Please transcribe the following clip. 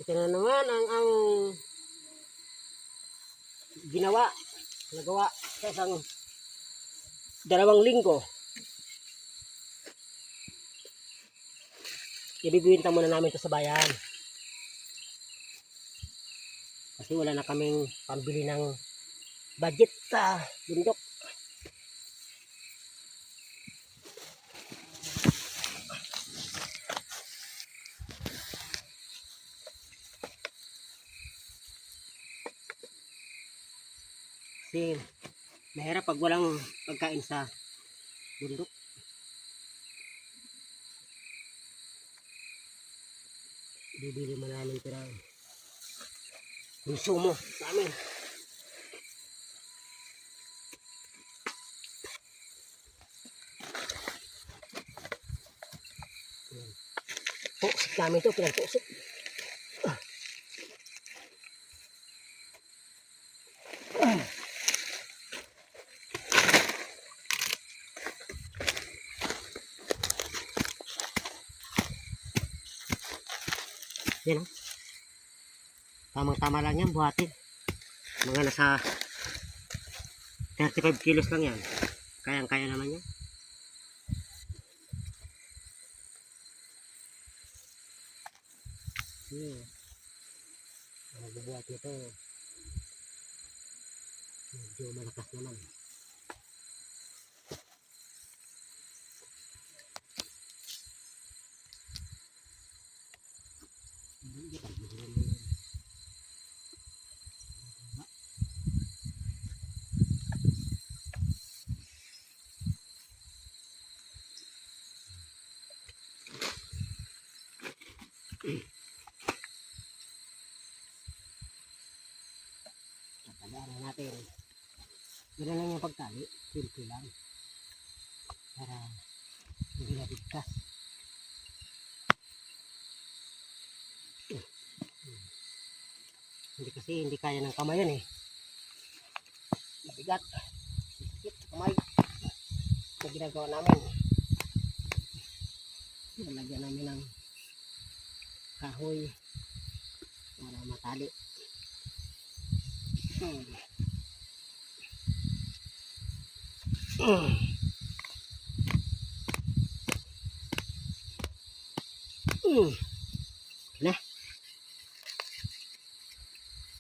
Ito na naman ang nagawa sa isang 2 linggo. Ibibenta muna namin ito sa bayan. Kasi wala na kaming pambili ng budget sa bundok. Kasi mahirap pag walang pagkain sa bundok. Bibili mo namin ito ng konsumo sa amin. Pusik namin ito, pinagpusik. Yan o. Tamang-tama lang yan, buhatin. Mga nasa 35 kilos lang yan. Kayang-kaya naman yan. Ang bubuhat nito medyo malakas naman. Tatagaran natin. Gano'n lang yung pagtali. Simple lang. Para hindi na bigkas. Hindi kaya ng kamay yan eh. Mabigat. Sakit sa kamay. Ito ginagawa namin. Nalagyan namin ng kahoy para matali.